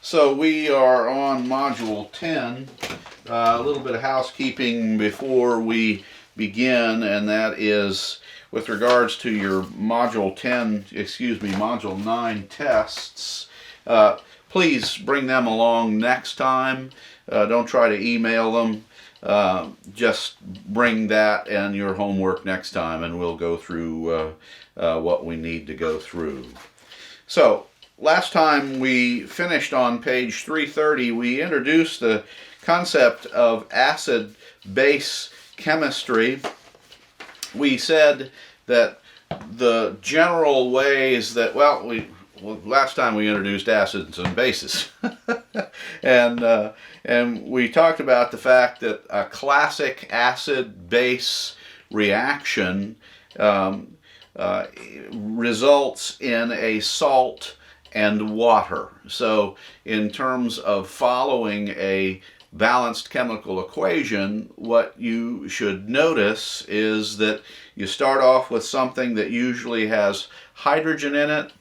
So we are on Module 10. A little bit of housekeeping before we begin, and that is with regards to your Module 9 tests. Please bring them along next time. Don't try to email them. Just bring that and your homework next time, and we'll go through what we need to go through. So, last time we finished on page 330, we introduced the concept of acid-base chemistry. We said that the general ways that, last time we introduced acids and bases. and we talked about the fact that a classic acid-base reaction results in a salt and water. So in terms of following a balanced chemical equation, what you should notice is that you start off with something that usually has hydrogen in it,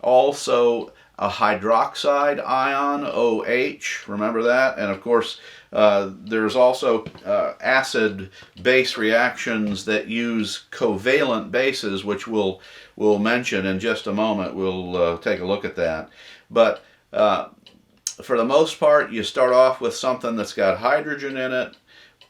also a hydroxide ion, OH, remember that? And of course, there's also acid-base reactions that use covalent bases, which we'll mention in just a moment. We'll take a look at that. But for the most part, you start off with something that's got hydrogen in it,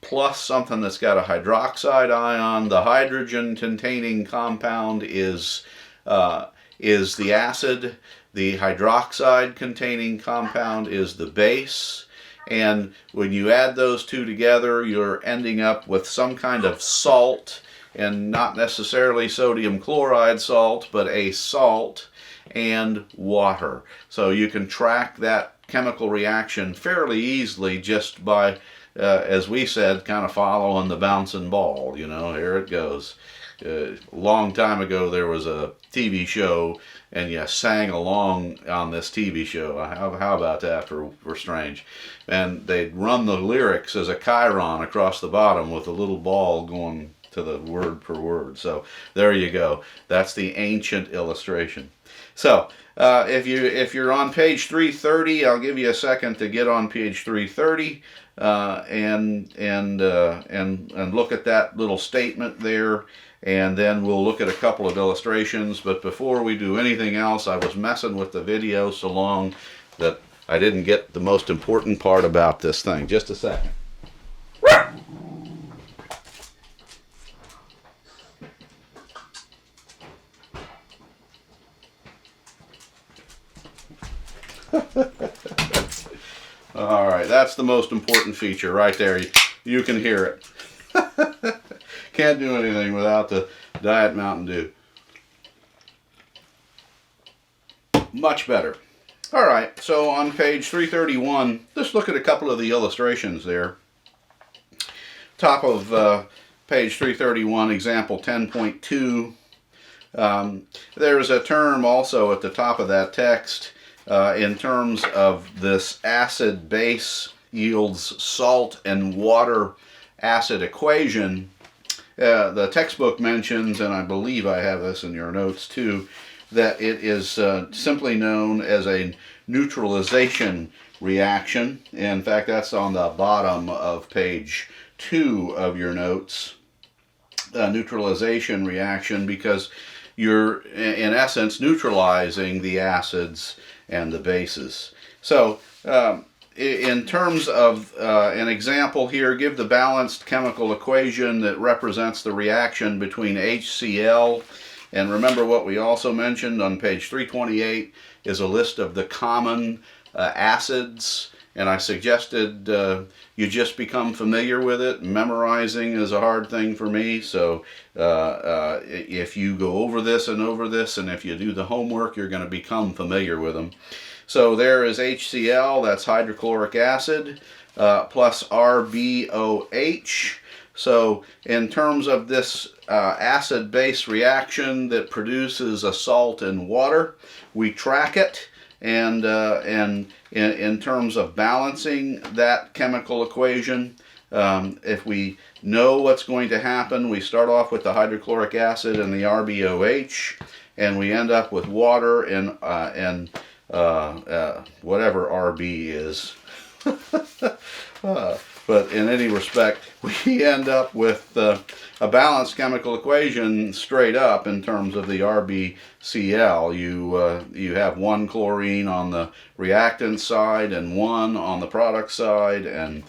plus something that's got a hydroxide ion. The hydrogen-containing compound is the acid. The hydroxide-containing compound is the base. And when you add those two together, you're ending up with some kind of salt, and not necessarily sodium chloride salt, but a salt and water. So you can track that chemical reaction fairly easily just by, as we said, kind of following the bouncing ball. You know, here it goes. A long time ago there was a TV show, and you sang along on this TV show. How about that for strange? And they'd run the lyrics as a chyron across the bottom with a little ball going to the word per word. So there you go. That's the ancient illustration. So if you're on page 330, I'll give you a second to get on page 330 and look at that little statement there. And then we'll look at a couple of illustrations. But before we do anything else, I was messing with the video so long that I didn't get the most important part about this thing. Just a second. All right, that's the most important feature right there. You can hear it. Can't do anything without the Diet Mountain Dew. Much better. All right, so on page 331, let's look at a couple of the illustrations there. Top of page 331, example 10.2. There's a term also at the top of that text in terms of this acid-base yields salt and water acid equation. The textbook mentions, and I believe I have this in your notes too, that it is simply known as a neutralization reaction. In fact, that's on the bottom of page 2 of your notes. Neutralization reaction, because you're in essence neutralizing the acids and the bases. So in terms of an example here, give the balanced chemical equation that represents the reaction between HCl. And remember what we also mentioned on page 328 is a list of the common acids. And I suggested you just become familiar with it. Memorizing is a hard thing for me. So if you go over this, and if you do the homework, you're going to become familiar with them. So there is HCl, that's hydrochloric acid, plus RbOH. So in terms of this acid-base reaction that produces a salt and water, we track it, and in terms of balancing that chemical equation, if we know what's going to happen, we start off with the hydrochloric acid and the RbOH, and we end up with water and whatever RB is. But in any respect, we end up with a balanced chemical equation straight up in terms of the RBCl. You have one chlorine on the reactant side and one on the product side, and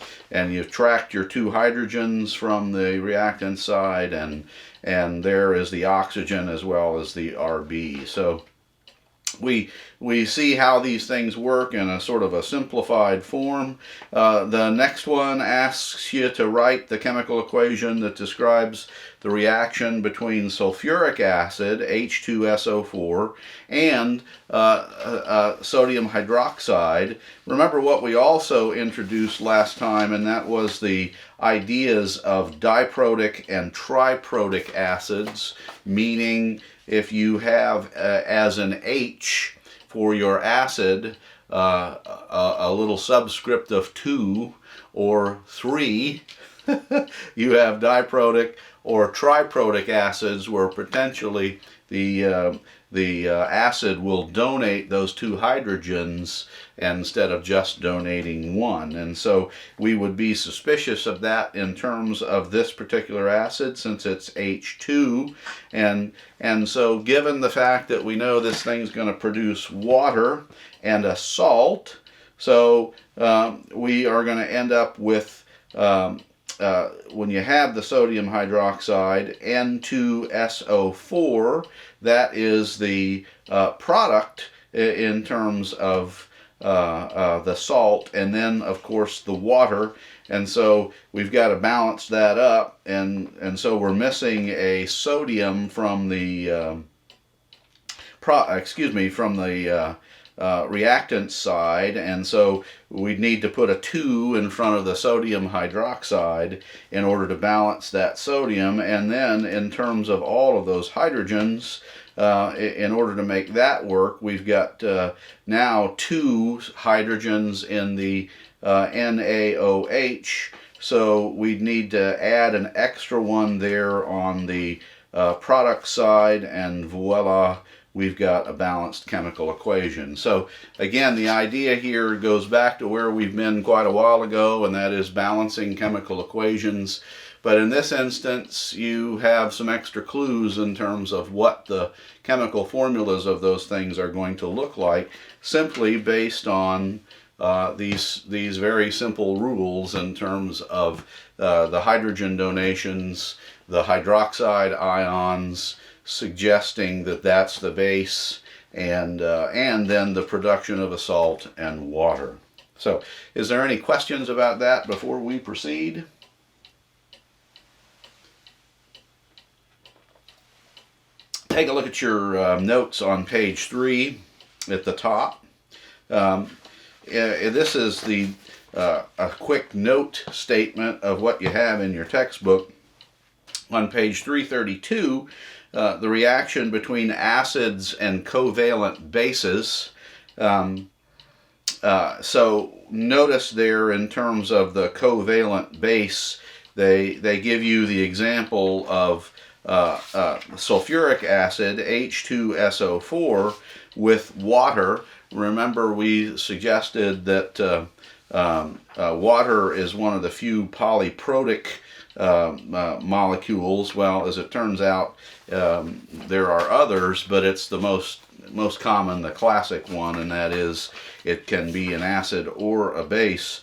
you've tracked your two hydrogens from the reactant side, and there is the oxygen as well as the RB. So we see how these things work in a sort of a simplified form. The next one asks you to write the chemical equation that describes the reaction between sulfuric acid, H2SO4, and sodium hydroxide. Remember what we also introduced last time, and that was the ideas of diprotic and triprotic acids, meaning if you have as an H for your acid a little subscript of 2 or 3, you have diprotic or triprotic acids where potentially the acid will donate those two hydrogens instead of just donating one. And so we would be suspicious of that in terms of this particular acid, since it's H2. And so given the fact that we know this thing's going to produce water and a salt, so we are going to end up with when you have the sodium hydroxide, N2SO4, that is the product in terms of the salt, and then of course the water. And so we've got to balance that up, and so we're missing a sodium from the reactant side, and so we'd need to put a 2 in front of the sodium hydroxide in order to balance that sodium. And then in terms of all of those hydrogens, in order to make that work, we've got now 2 hydrogens in the NaOH, so we'd need to add an extra one there on the product side, and voila, we've got a balanced chemical equation. So again, the idea here goes back to where we've been quite a while ago, and that is balancing chemical equations. But in this instance, you have some extra clues in terms of what the chemical formulas of those things are going to look like, simply based on these very simple rules in terms of the hydrogen donations, the hydroxide ions, suggesting that that's the base, and then the production of a salt and water. So, is there any questions about that before we proceed? Take a look at your notes on page 3 at the top. This is a quick note statement of what you have in your textbook. On page 332, the reaction between acids and covalent bases. So notice there, in terms of the covalent base, they give you the example of sulfuric acid, H2SO4, with water. Remember, we suggested that water is one of the few polyprotic molecules. Well, as it turns out, there are others, but it's the most common, the classic one, and that is it can be an acid or a base.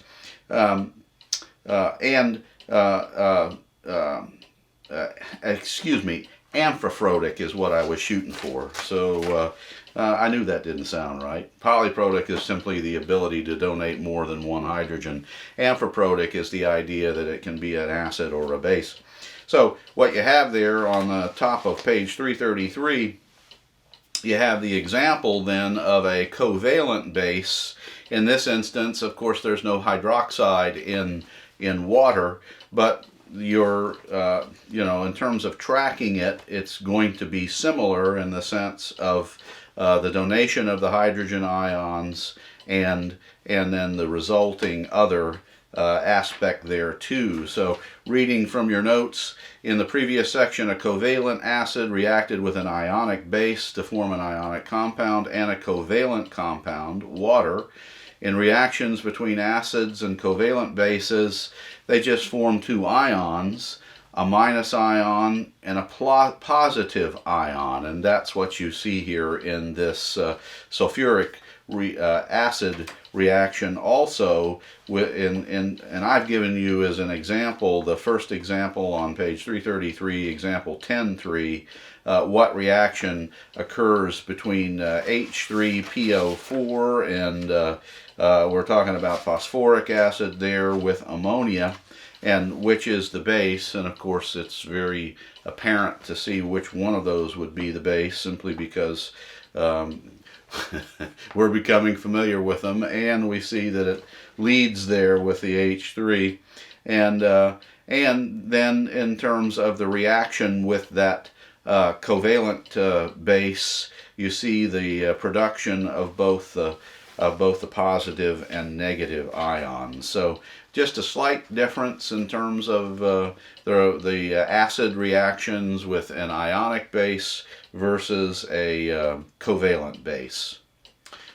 Amphiprotic is what I was shooting for. So I knew that didn't sound right. Polyprotic is simply the ability to donate more than one hydrogen. Amphiprotic is the idea that it can be an acid or a base. So what you have there on the top of page 333, you have the example then of a covalent base. In this instance, of course, there's no hydroxide in water, but in terms of tracking it, it's going to be similar in the sense of the donation of the hydrogen ions and then the resulting other aspect there too. So reading from your notes, in the previous section, a covalent acid reacted with an ionic base to form an ionic compound and a covalent compound, water. In reactions between acids and covalent bases, they just form two ions, a minus ion and a positive ion, and that's what you see here in this sulfuric acid reaction. Also, and I've given you as an example, the first example on page 333, example 10.3, what reaction occurs between H3PO4 and we're talking about phosphoric acid there with ammonia, and which is the base. And of course it's very apparent to see which one of those would be the base, simply because we're becoming familiar with them, and we see that it leads there with the H3. And then in terms of the reaction with that covalent base, you see the production of both the positive and negative ions. So just a slight difference in terms of the acid reactions with an ionic base versus a covalent base.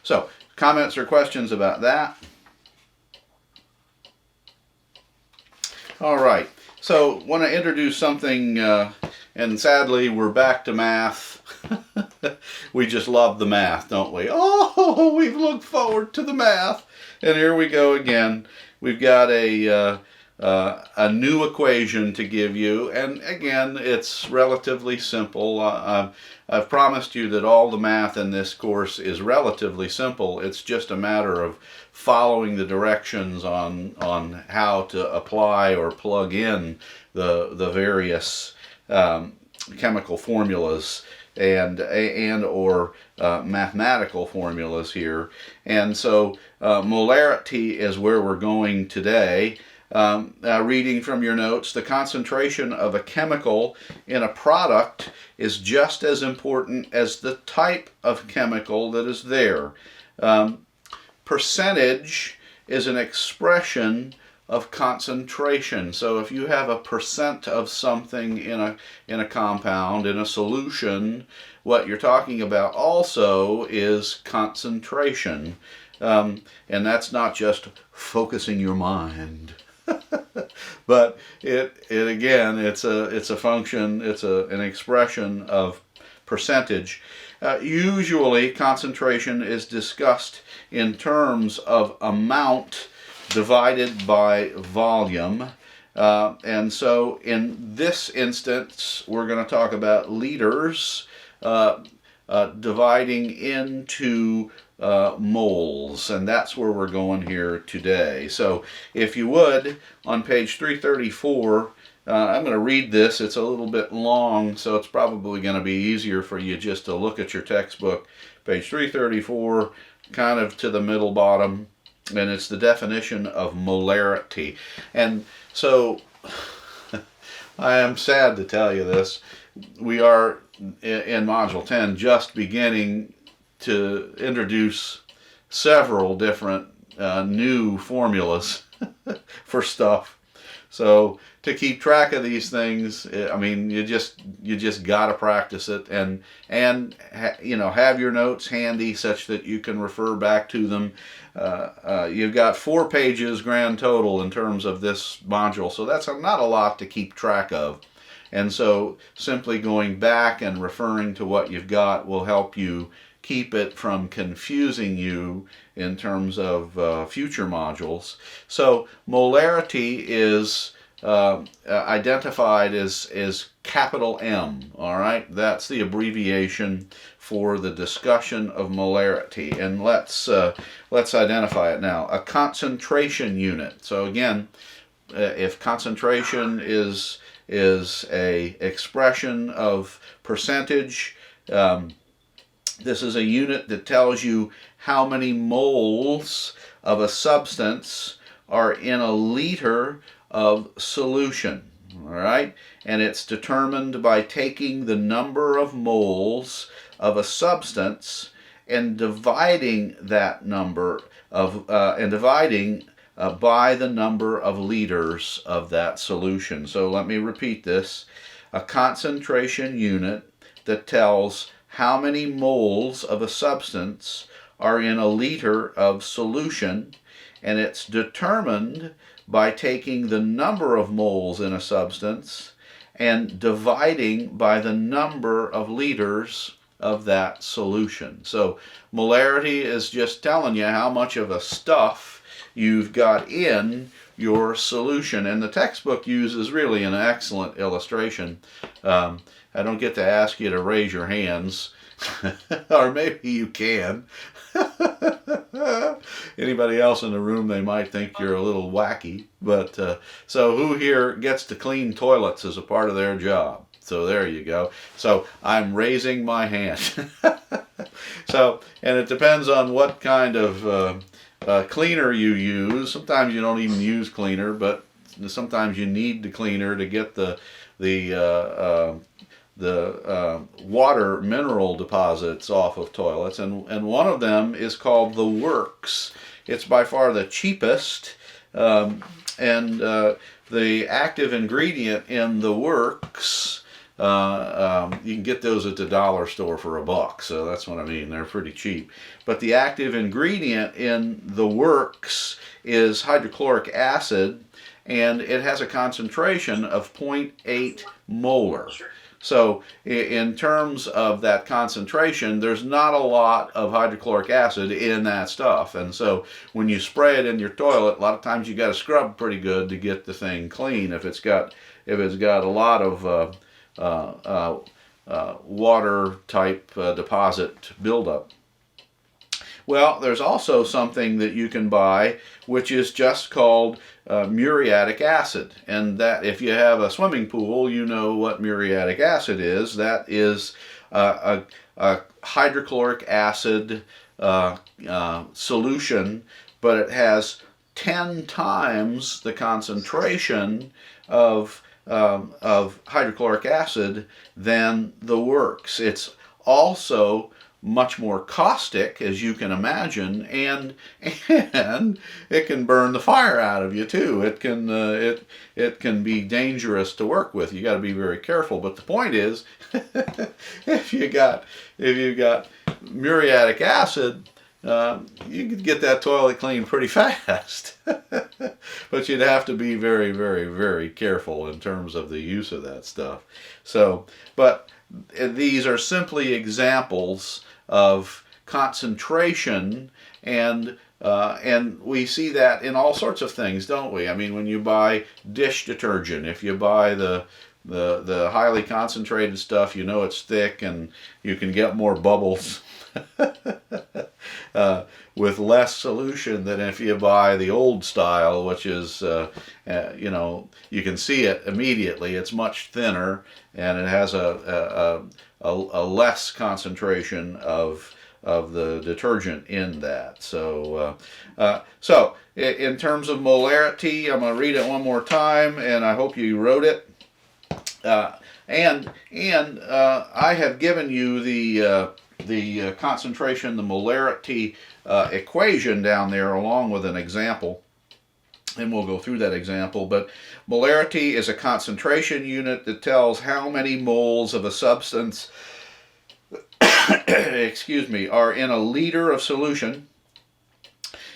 So, comments or questions about that? All right, so want to introduce something, and sadly we're back to math. We just love the math, don't we? Oh, we've looked forward to the math, and here we go again. We've got a new equation to give you, and again, it's relatively simple. I've promised you that all the math in this course is relatively simple. It's just a matter of following the directions on how to apply or plug in the various chemical formulas and or mathematical formulas here. And so molarity is where we're going today. Reading from your notes, the concentration of a chemical in a product is just as important as the type of chemical that is there. Percentage is an expression of concentration. So if you have a percent of something in a compound, in a solution, what you're talking about also is concentration. And that's not just focusing your mind. But it again, it's a function, it's an expression of percentage. Usually concentration is discussed in terms of amount divided by volume. And so in this instance, we're going to talk about liters dividing into moles, and that's where we're going here today. So if you would, on page 334, I'm going to read this. It's a little bit long, so it's probably going to be easier for you just to look at your textbook. Page 334, kind of to the middle bottom, and it's the definition of molarity. And so I am sad to tell you this. We are in Module 10 just beginning to introduce several different new formulas for stuff. So to keep track of these things, I mean, you just got to practice it, and you know, have your notes handy such that you can refer back to them. You've got 4 pages grand total in terms of this module, so that's not a lot to keep track of. And so simply going back and referring to what you've got will help you keep it from confusing you in terms of future modules. So molarity is identified as capital M, all right? That's the abbreviation for the discussion of molarity. And let's identify it now. A concentration unit. So again, if concentration is a expression of percentage, this is a unit that tells you how many moles of a substance are in a liter of solution, all right? And it's determined by taking the number of moles of a substance and dividing that number of, by the number of liters of that solution. So let me repeat this. A concentration unit that tells how many moles of a substance are in a liter of solution, and it's determined by taking the number of moles in a substance and dividing by the number of liters of that solution. So molarity is just telling you how much of a stuff you've got in your solution. And the textbook uses really an excellent illustration. I don't get to ask you to raise your hands, or maybe you can. Anybody else in the room, they might think you're a little wacky. But so who here gets to clean toilets as a part of their job? So there you go. So I'm raising my hand. So, and it depends on what kind of cleaner you use. Sometimes you don't even use cleaner, but sometimes you need the cleaner to get the water mineral deposits off of toilets, and one of them is called the Works. It's by far the cheapest, and the active ingredient in the Works, you can get those at the dollar store for $1, so that's what I mean. They're pretty cheap. But the active ingredient in the Works is hydrochloric acid, and it has a concentration of 0.8 molar. So in terms of that concentration, there's not a lot of hydrochloric acid in that stuff. And so when you spray it in your toilet, a lot of times you got to scrub pretty good to get the thing clean if it's got a lot of water type deposit buildup. Well, there's also something that you can buy which is just called muriatic acid, and that if you have a swimming pool, you know what muriatic acid is. That is a hydrochloric acid solution, but it has 10 times the concentration of hydrochloric acid than the Works. It's also much more caustic, as you can imagine, and it can burn the fire out of you too. It can be dangerous to work with. You got to be very careful. But the point is, if you got muriatic acid, you could get that toilet clean pretty fast. But you'd have to be very, very, very careful in terms of the use of that stuff. So, but these are simply examples of concentration, and we see that in all sorts of things, don't we? I mean, when you buy dish detergent, if you buy the highly concentrated stuff, you know it's thick and you can get more bubbles with less solution than if you buy the old style, which is, you know, you can see it immediately. It's much thinner and it has a less concentration of the detergent in that. So, so in terms of molarity, I'm going to read it one more time, and I hope you wrote it. And I have given you the concentration, the molarity equation down there, along with an example, and we'll go through that example. But molarity is a concentration unit that tells how many moles of a substance excuse me, are in a liter of solution.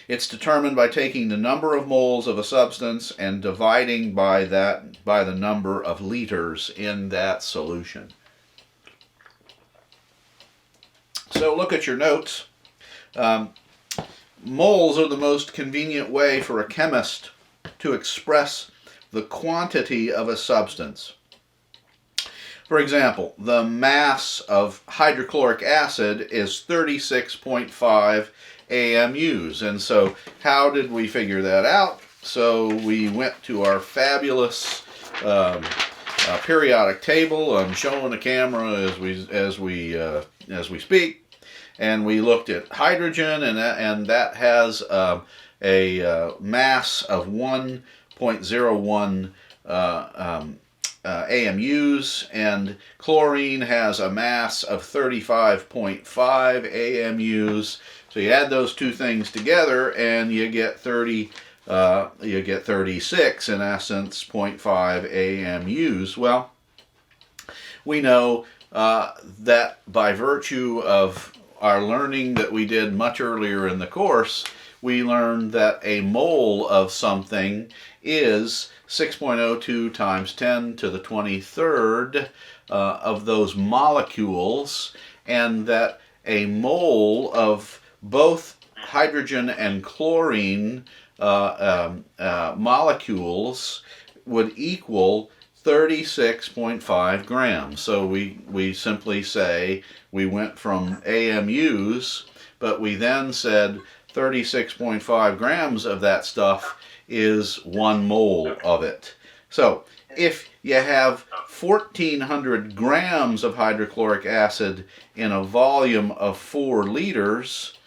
It's determined by taking the number of moles of a substance and dividing by the number of liters in that solution. So look at your notes. Moles are the most convenient way for a chemist to express the quantity of a substance. For example, the mass of hydrochloric acid is 36.5 AMUs. And so how did we figure that out? So we went to our fabulous periodic table. I'm showing the camera as we speak. And we looked at hydrogen, and that has a mass of 1.01 AMUs, and chlorine has a mass of 35.5 AMUs. So you add those two things together and you get 30 you get 36, in essence, 0.5 AMUs. Well, we know that by virtue of our learning that we did much earlier in the course, we learned that a mole of something is 6.02 times 10 to the 23rd of those molecules, and that a mole of both hydrogen and chlorine molecules would equal 36.5 grams. So we simply say we went from AMUs, but we then said 36.5 grams of that stuff is 1 mole of it. So if you have 1,400 grams of hydrochloric acid in a volume of 4 liters,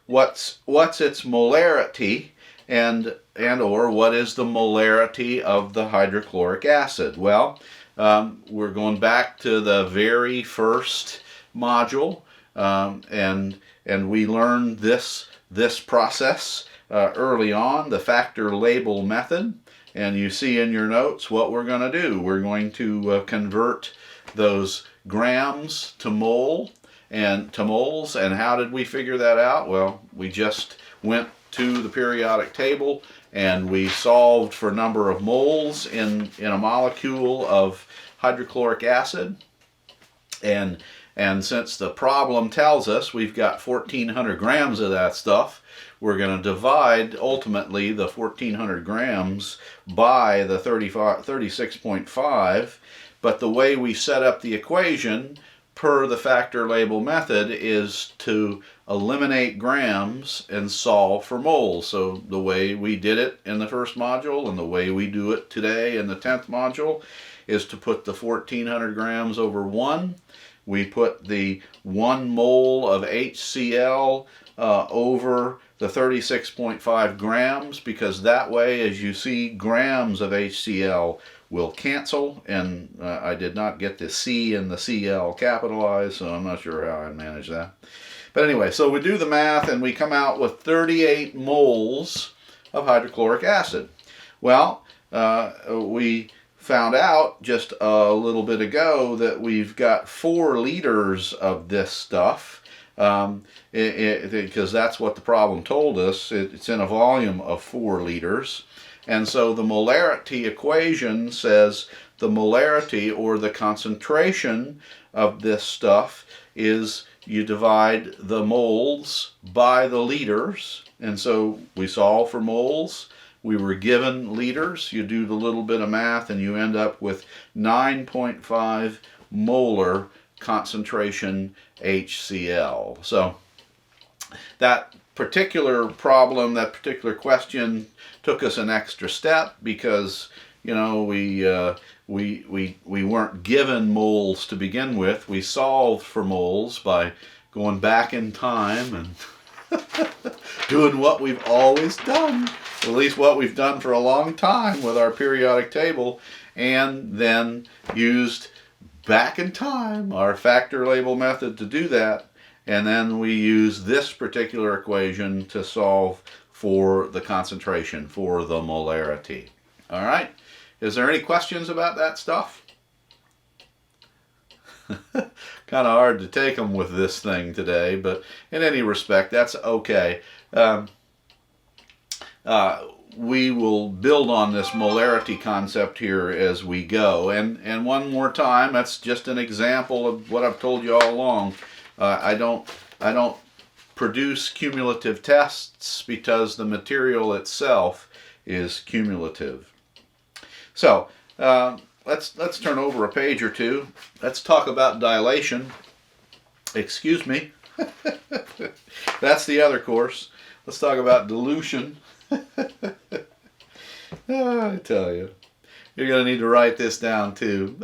what's its molarity, and or what is the molarity of the hydrochloric acid? Well, we're going back to the very first module, and we learned this process early on, the factor label method. And you see in your notes what we're going to do. We're going to convert those grams to moles. And how did we figure that out? Well, we just went to the periodic table and we solved for number of moles in a molecule of hydrochloric acid. And since the problem tells us we've got 1,400 grams of that stuff, we're going to divide ultimately the 1,400 grams by the 36.5. But the way we set up the equation per the factor label method is to eliminate grams and solve for moles. So the way we did it in the first module and the way we do it today in the 10th module is to put the 1,400 grams over 1. We put the 1 mole of HCl over the 36.5 grams, because that way, as you see, grams of HCl will cancel, and I did not get the C and the CL capitalized, so I'm not sure how I managed that. But anyway, so we do the math and we come out with 38 moles of hydrochloric acid. Well, we found out just a little bit ago that we've got 4 liters of this stuff, because that's what the problem told us. It's in a volume of 4 liters. And so the molarity equation says the molarity, or the concentration of this stuff, is you divide the moles by the liters. And so we solve for moles. We were given liters. You do the little bit of math and you end up with 9.5 molar concentration HCl. So that particular problem, that particular question, took us an extra step because, you know, we weren't given moles to begin with. We solved for moles by going back in time and doing what we've always done, at least what we've done for a long time with our periodic table, and then used back in time our factor label method to do that. And then we use this particular equation to solve for the concentration, for the molarity. All right? Is there any questions about that stuff? Kind of hard to take them with this thing today, but in any respect, that's okay. We will build on this molarity concept here as we go. And one more time, that's just an example of what I've told you all along. I don't produce cumulative tests because the material itself is cumulative. So let's turn over a page or two. Let's talk about dilation. Excuse me. That's the other course. Let's talk about dilution. I tell you, you're going to need to write this down too.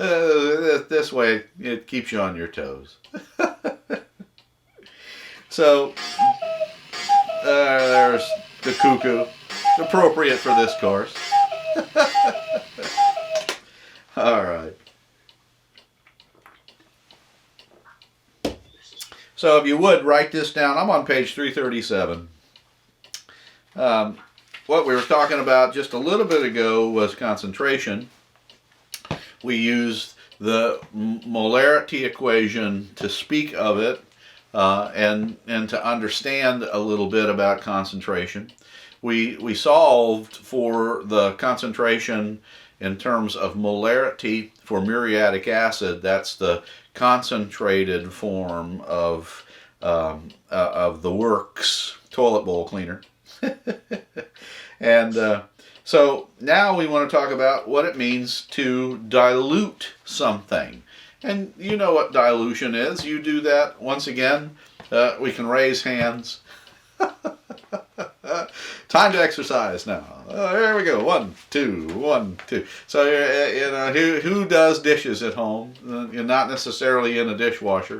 This way it keeps you on your toes. So there's the cuckoo. It's appropriate for this course. All right. So if you would, write this down. I'm on page 337. what we were talking about just a little bit ago was concentration. We used the molarity equation to speak of it and to understand a little bit about concentration. We solved for the concentration in terms of molarity for muriatic acid. That's the concentrated form of the Works toilet bowl cleaner. And so now we want to talk about what it means to dilute something. And you know what dilution is. You do that once again. We can raise hands. Time to exercise now. There we go. 1, 2, 1, 2. So you know, who does dishes at home? You're not necessarily in a dishwasher.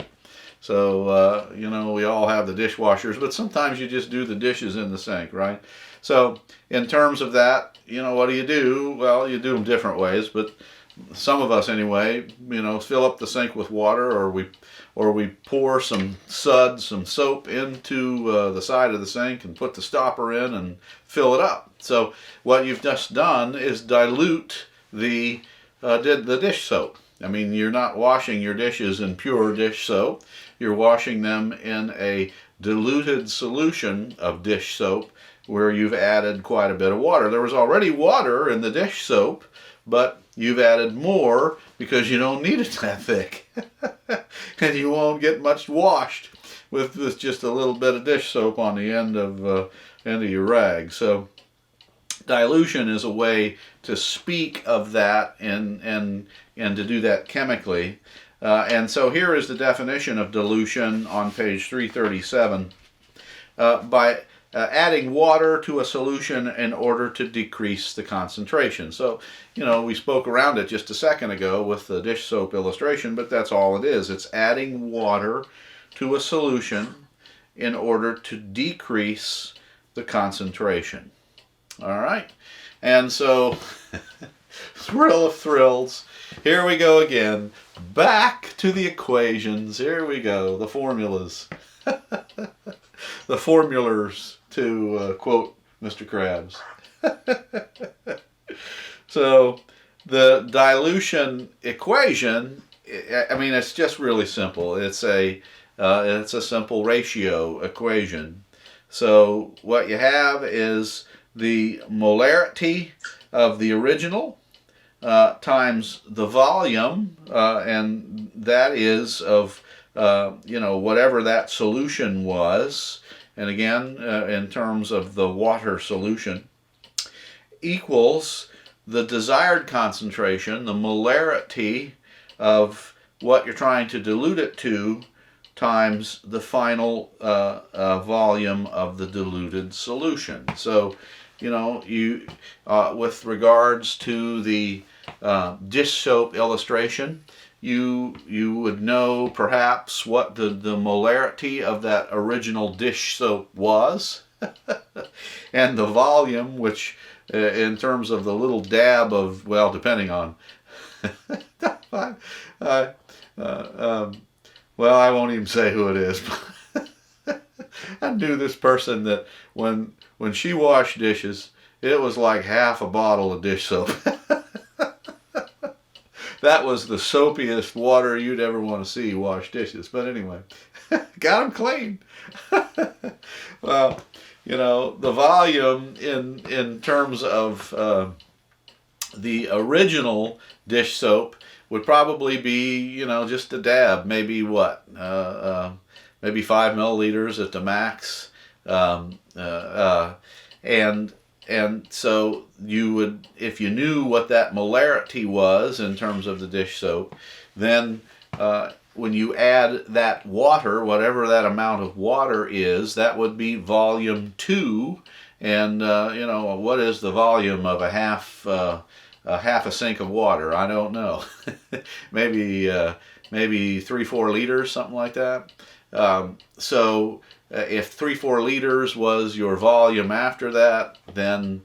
So you know, we all have the dishwashers, but sometimes you just do the dishes in the sink, right? So in terms of that, you know, what do? Well, you do them different ways, but some of us anyway, you know, fill up the sink with water, or we pour some soap into the side of the sink and put the stopper in and fill it up. So what you've just done is dilute the dish soap. I mean, you're not washing your dishes in pure dish soap. You're washing them in a diluted solution of dish soap where you've added quite a bit of water. There was already water in the dish soap, but you've added more because you don't need it that thick. And you won't get much washed with just a little bit of dish soap on the end of your rag. So dilution is a way to speak of that and to do that chemically. And so here is the definition of dilution on page 337. By adding water to a solution in order to decrease the concentration. So, you know, we spoke around it just a second ago with the dish soap illustration, but that's all it is. It's adding water to a solution in order to decrease the concentration. All right? And so, thrill of thrills. Here we go again. Back to the equations. Here we go. The formulas. The formulars, to quote Mr. Krabs. So the dilution equation, I mean, it's just really simple. It's a simple ratio equation. So what you have is the molarity of the original times the volume, and that is of you know, whatever that solution was, and again, in terms of the water solution, equals the desired concentration, the molarity of what you're trying to dilute it to, times the final volume of the diluted solution. So, you know, with regards to the dish soap illustration, you would know perhaps what the molarity of that original dish soap was, and the volume, which in terms of the little dab of, well, depending on well, I won't even say who it is. I knew this person that when she washed dishes, it was like half a bottle of dish soap. That was the soapiest water you'd ever want to see wash dishes. But anyway, got them clean. Well, you know, the volume in terms of the original dish soap would probably be, you know, just a dab, maybe what, maybe 5 milliliters at the max, and so you would, if you knew what that molarity was in terms of the dish soap, then when you add that water, whatever that amount of water is, that would be volume 2. And you know, what is the volume of a half a sink of water? I don't know. maybe 3-4 liters, something like that. So if 3-4 liters was your volume after that, then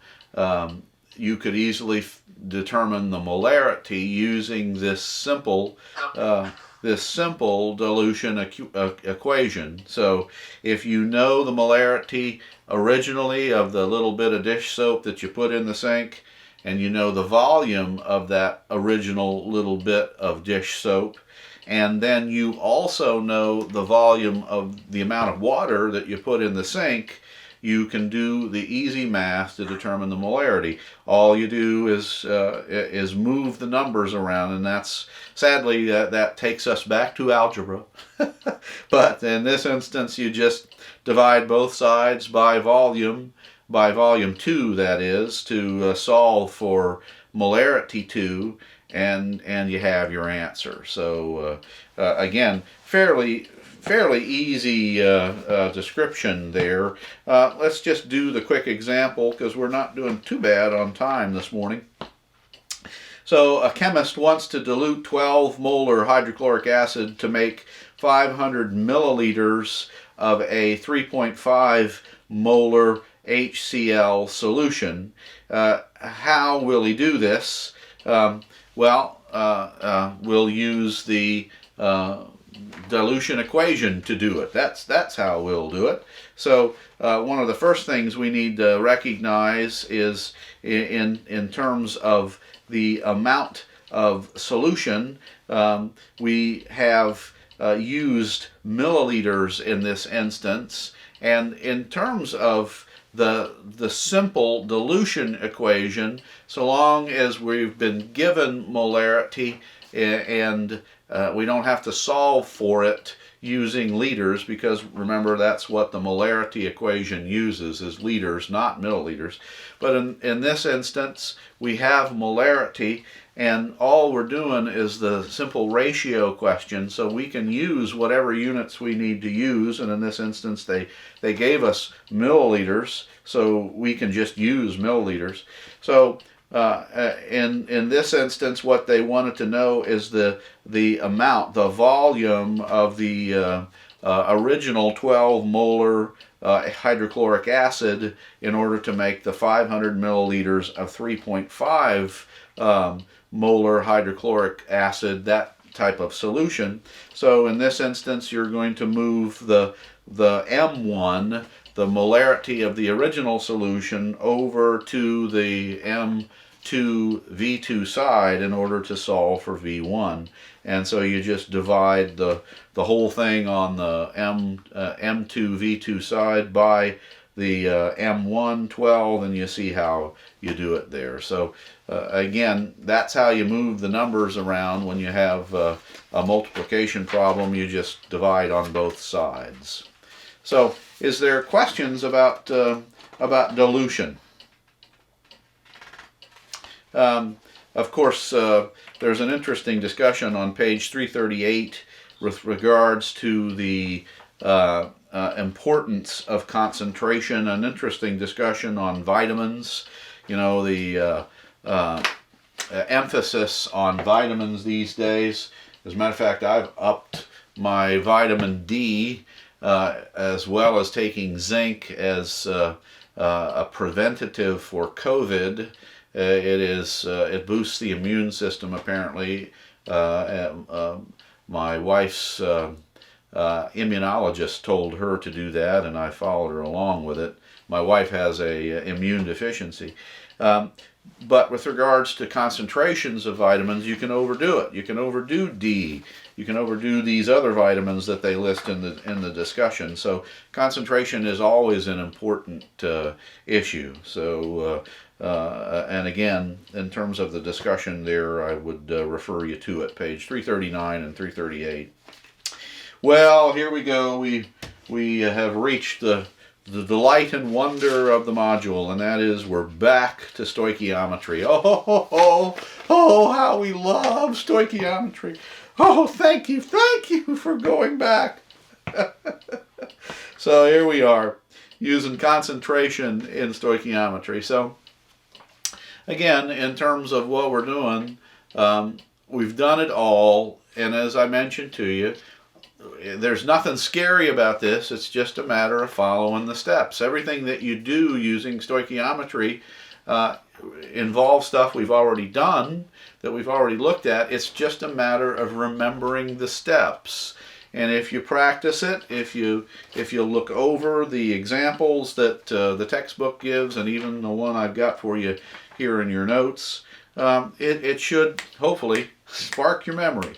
you could easily determine the molarity using this simple this simple dilution equation. So if you know the molarity originally of the little bit of dish soap that you put in the sink, and you know the volume of that original little bit of dish soap, and then you also know the volume of the amount of water that you put in the sink, you can do the easy math to determine the molarity. All you do is move the numbers around, and that's sadly that takes us back to algebra. But in this instance, you just divide both sides by volume 2, that is, to solve for molarity 2, and you have your answer. So again, fairly easy description there. Let's just do the quick example because we're not doing too bad on time this morning. So a chemist wants to dilute 12 molar hydrochloric acid to make 500 milliliters of a 3.5 molar HCl solution. How will he do this? We'll use the dilution equation to do it. That's how we'll do it. So one of the first things we need to recognize is in terms of the amount of solution, we have used milliliters in this instance, and in terms of the simple dilution equation, so long as we've been given molarity and we don't have to solve for it using liters, because remember, that's what the molarity equation uses, is liters, not milliliters. But in this instance, we have molarity, and all we're doing is the simple ratio question, so we can use whatever units we need to use, and in this instance they gave us milliliters, so we can just use milliliters. So in this instance, what they wanted to know is the amount, the volume of the original 12 molar hydrochloric acid in order to make the 500 milliliters of 3.5 molar hydrochloric acid, that type of solution. So in this instance, you're going to move the M1, the molarity of the original solution, over to the M2 V2 side in order to solve for V1. And so you just divide the whole thing on the M2 V2 side by the M1 12, and you see how you do it there. So again, that's how you move the numbers around when you have a multiplication problem. You just divide on both sides. So is there questions about dilution? Of course, there's an interesting discussion on page 338 with regards to the importance of concentration, an interesting discussion on vitamins. You know, the emphasis on vitamins these days. As a matter of fact, I've upped my vitamin D as well as taking zinc as a preventative for COVID. It boosts the immune system, apparently. My wife's immunologist told her to do that, and I followed her along with it. My wife has a immune deficiency. But with regards to concentrations of vitamins, you can overdo it. You can overdo D. You can overdo these other vitamins that they list in the discussion. So concentration is always an important issue. So and again, in terms of the discussion there, I would refer you to it, page 339 and 338. Well, here we go. We have reached the delight and wonder of the module, and that is we're back to stoichiometry. Oh, how we love stoichiometry. Oh, thank you for going back. So here we are, using concentration in stoichiometry. So again, in terms of what we're doing, we've done it all, and as I mentioned to you, there's nothing scary about this. It's just a matter of following the steps. Everything that you do using stoichiometry involves stuff we've already done, that we've already looked at. It's just a matter of remembering the steps. And if you practice it, if you look over the examples that the textbook gives, and even the one I've got for you here in your notes, it should hopefully spark your memory.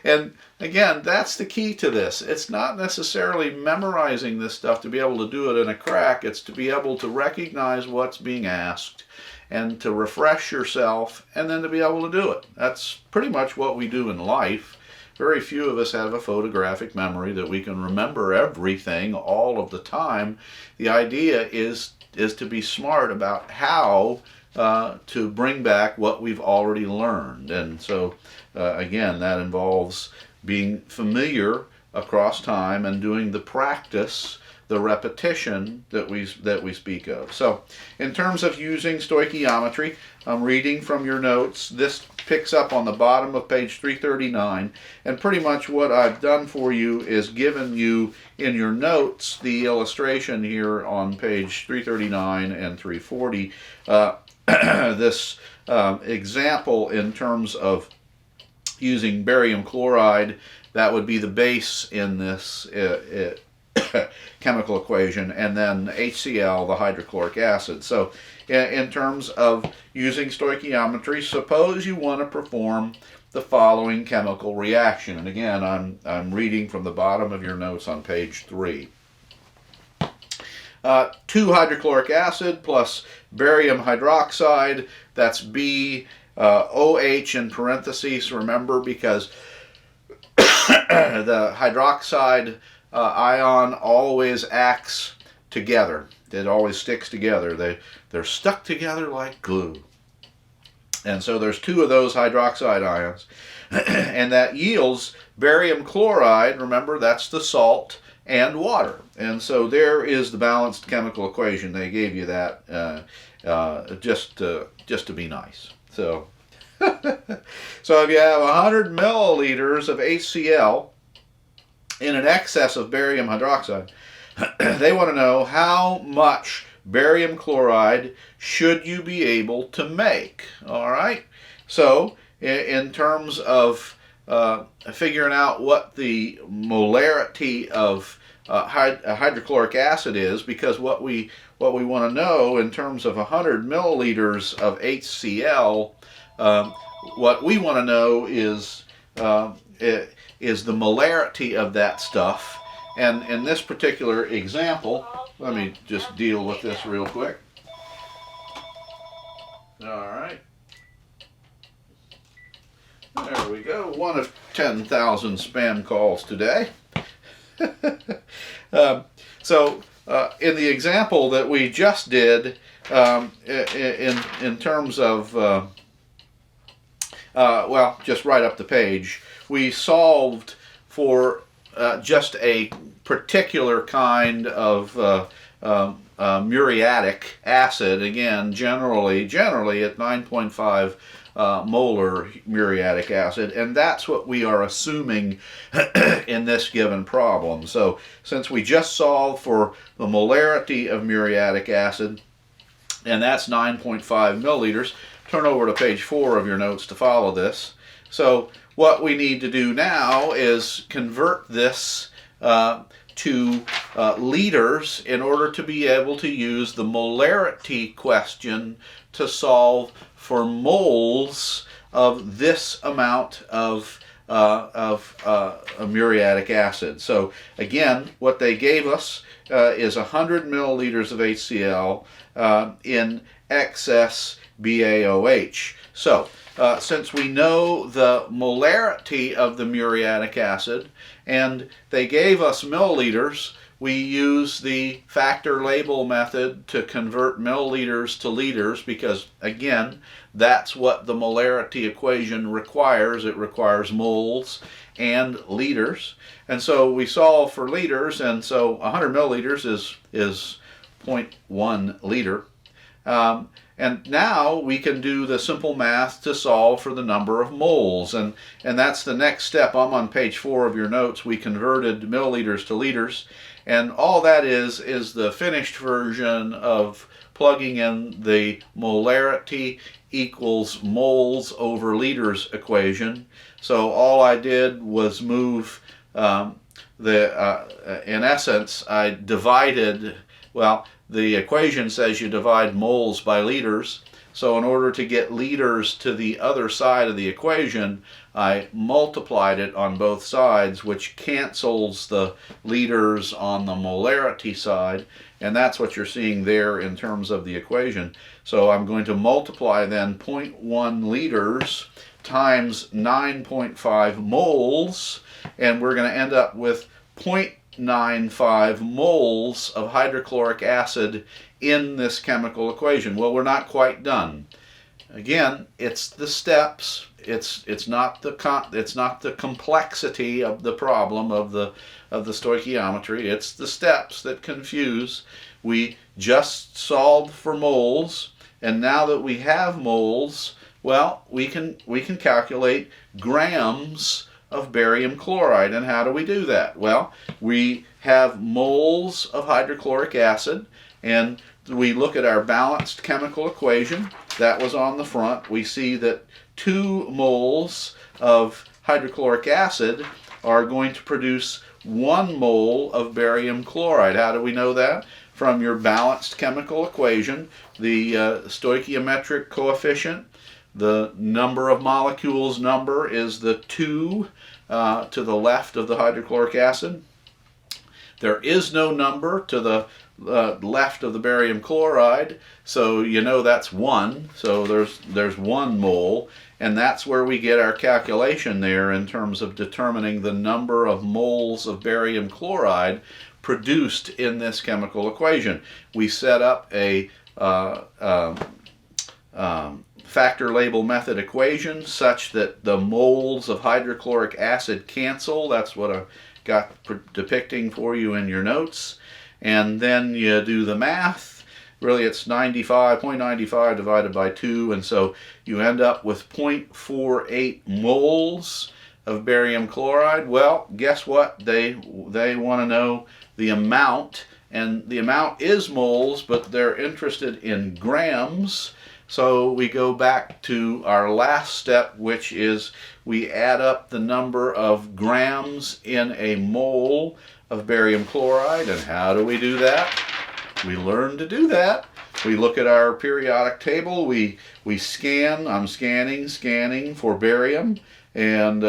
And again, that's the key to this. It's not necessarily memorizing this stuff to be able to do it in a crack. It's to be able to recognize what's being asked and to refresh yourself, and then to be able to do it. That's pretty much what we do in life. Very few of us have a photographic memory that we can remember everything all of the time. The idea is to be smart about how to bring back what we've already learned. And so, again, that involves being familiar across time and doing the practice, the repetition that we speak of. So, in terms of using stoichiometry, I'm reading from your notes. This picks up on the bottom of page 339, and pretty much what I've done for you is given you in your notes the illustration here on page 339 and 340. This example in terms of using barium chloride, that would be the base in this chemical equation, and then HCl, the hydrochloric acid. So in terms of using stoichiometry, suppose you want to perform the following chemical reaction. And again, I'm reading from the bottom of your notes on page 3. 2 hydrochloric acid plus barium hydroxide, that's B, OH in parentheses, remember, because the hydroxide ion always acts together. It always sticks together. They're stuck together like glue. And so there's 2 of those hydroxide ions. And that yields barium chloride, remember, that's the salt, and water. And so there is the balanced chemical equation. They gave you that just to be nice. So, so if you have 100 milliliters of HCl in an excess of barium hydroxide, they want to know how much barium chloride should you be able to make. All right? So in terms of figuring out what the molarity of hydrochloric acid is, because what we want to know in terms of 100 milliliters of HCl, what we want to know is the molarity of that stuff. And in this particular example, let me just deal with this real quick. All right. There we go. One of 10,000 spam calls today. So in the example that we just did, in terms of, well, just right up the page, we solved for just a particular kind of muriatic acid, again, generally at 9.5 molar muriatic acid, and that's what we are assuming in this given problem. So since we just solved for the molarity of muriatic acid, and that's 9.5 milliliters, turn over to page 4 of your notes to follow this. So what we need to do now is convert this to liters in order to be able to use the molarity question to solve for moles of this amount of muriatic acid. So again, what they gave us is 100 milliliters of HCl in excess BaOH. So since we know the molarity of the muriatic acid and they gave us milliliters, we use the factor label method to convert milliliters to liters, because again, that's what the molarity equation requires. It requires moles and liters. And so we solve for liters, and so 100 milliliters is 0.1 liter. And now we can do the simple math to solve for the number of moles. And that's the next step. I'm on page 4 of your notes. We converted milliliters to liters. And all that is the finished version of plugging in the molarity equals moles over liters equation. So all I did was move in essence, I divided, well, the equation says you divide moles by liters. So in order to get liters to the other side of the equation, I multiplied it on both sides, which cancels the liters on the molarity side. And that's what you're seeing there in terms of the equation. So I'm going to multiply then 0.1 liters times 9.5 moles, and we're going to end up with 0.95 moles of hydrochloric acid in this chemical equation. Well, we're not quite done. Again, it's the steps. It's not the complexity of the problem of the stoichiometry. It's the steps that confuse. We just solved for moles, and now that we have moles, well, we can calculate grams of barium chloride. And how do we do that? Well, we have moles of hydrochloric acid, and we look at our balanced chemical equation. That was on the front. We see that 2 moles of hydrochloric acid are going to produce 1 mole of barium chloride. How do we know that? From your balanced chemical equation, the stoichiometric coefficient, the number of molecules number is the 2 to the left of the hydrochloric acid. There is no number to the left of the barium chloride, so you know that's 1. So there's 1 mole, and that's where we get our calculation there in terms of determining the number of moles of barium chloride produced in this chemical equation. We set up a factor label method equation such that the moles of hydrochloric acid cancel. That's what I got depicting for you in your notes. And then you do the math. Really, it's 0.95 divided by 2, and so you end up with 0.48 moles of barium chloride. Well, guess what? They want to know the amount, and the amount is moles, but they're interested in grams. So we go back to our last step, which is we add up the number of grams in a mole of barium chloride. And how do we do that? We learn to do that. We look at our periodic table. We scan. I'm scanning for barium, and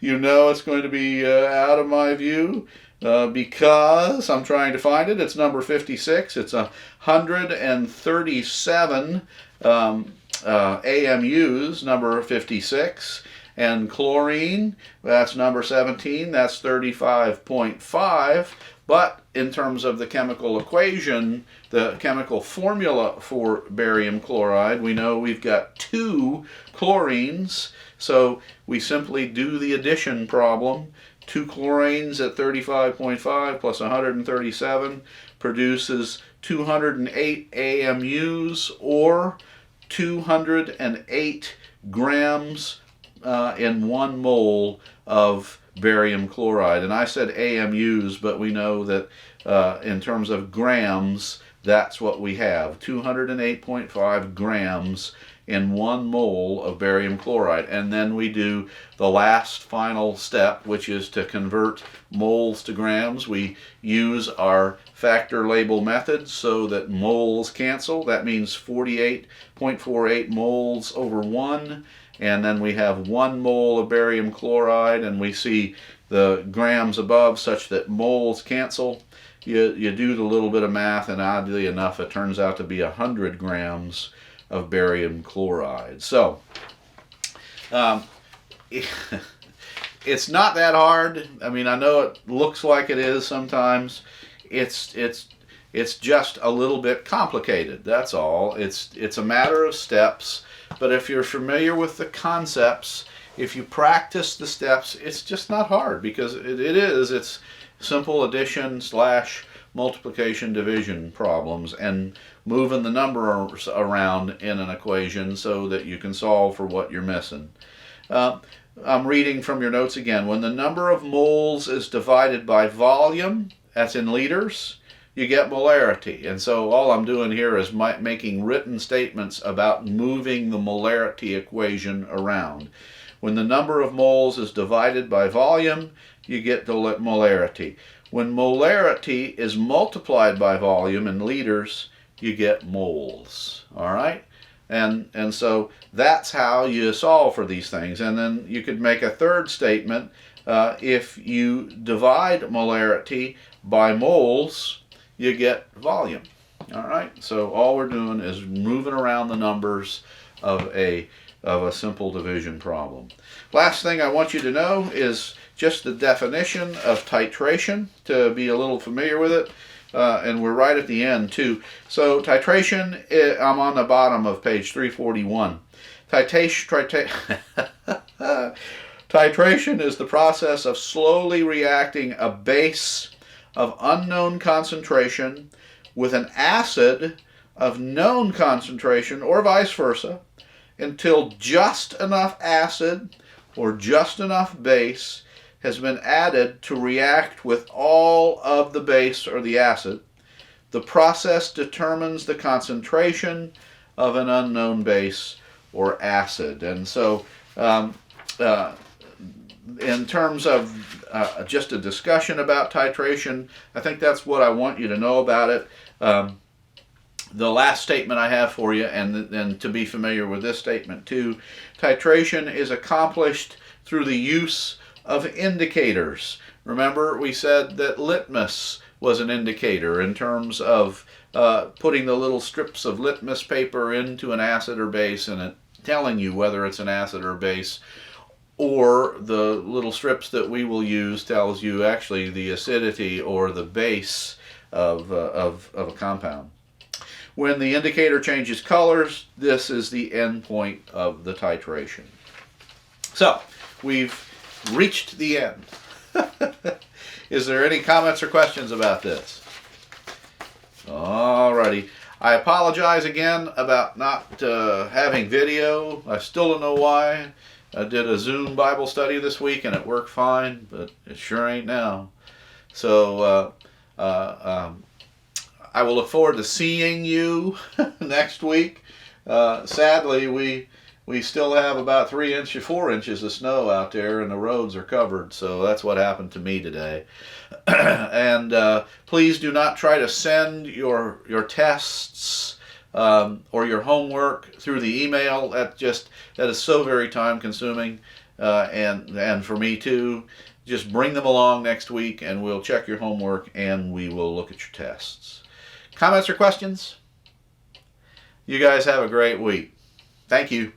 you know it's going to be out of my view. Because I'm trying to find it. It's number 56. It's 137 AMUs, number 56. And chlorine, that's number 17. That's 35.5. But in terms of the chemical equation, the chemical formula for barium chloride, we know we've got 2 chlorines. So we simply do the addition problem. 2 chlorines at 35.5 plus 137 produces 208 AMUs, or 208 grams in 1 mole of barium chloride. And I said AMUs, but we know that in terms of grams, that's what we have. 208.5 grams in 1 mole of barium chloride. And then we do the last final step, which is to convert moles to grams. We use our factor label method so that moles cancel. That means 48.48 moles over 1. And then we have 1 mole of barium chloride, and we see the grams above such that moles cancel. You do the little bit of math, and oddly enough, it turns out to be 100 grams of barium chloride. So it's not that hard. I mean, I know it looks like it is sometimes. It's just a little bit complicated. That's all. It's a matter of steps. But if you're familiar with the concepts, if you practice the steps, it's just not hard, because it's simple addition / multiplication division problems and moving the numbers around in an equation so that you can solve for what you're missing. I'm reading from your notes again. When the number of moles is divided by volume, that's in liters, you get molarity. And so all I'm doing here is making written statements about moving the molarity equation around. When the number of moles is divided by volume, you get the molarity. When molarity is multiplied by volume in liters, you get moles. All right? And so that's how you solve for these things. And then you could make a third statement. If you divide molarity by moles, you get volume. All right? So all we're doing is moving around the numbers of a simple division problem. Last thing I want you to know is just the definition of titration, to be a little familiar with it. And we're right at the end, too. So titration, I'm on the bottom of page 341. Titration is the process of slowly reacting a base of unknown concentration with an acid of known concentration, or vice versa, until just enough acid or just enough base has been added to react with all of the base or the acid. The process determines the concentration of an unknown base or acid. And so in terms of just a discussion about titration, I think that's what I want you to know about it. The last statement I have for you, and to be familiar with this statement too, titration is accomplished through the use of indicators. Remember, we said that litmus was an indicator in terms of putting the little strips of litmus paper into an acid or base and it telling you whether it's an acid or base, or the little strips that we will use tells you actually the acidity or the base of a compound. When the indicator changes colors, this is the end point of the titration. So, we've reached the end. Is there any comments or questions about this? Alrighty. I apologize again about not having video. I still don't know why. I did a Zoom Bible study this week and it worked fine, but it sure ain't now. So I will look forward to seeing you next week. Sadly, we still have about 4 inches of snow out there and the roads are covered, so that's what happened to me today. And please do not try to send your tests or your homework through the email. That is so very time consuming, and for me too. Just bring them along next week and we'll check your homework and we will look at your tests. Comments or questions? You guys have a great week. Thank you.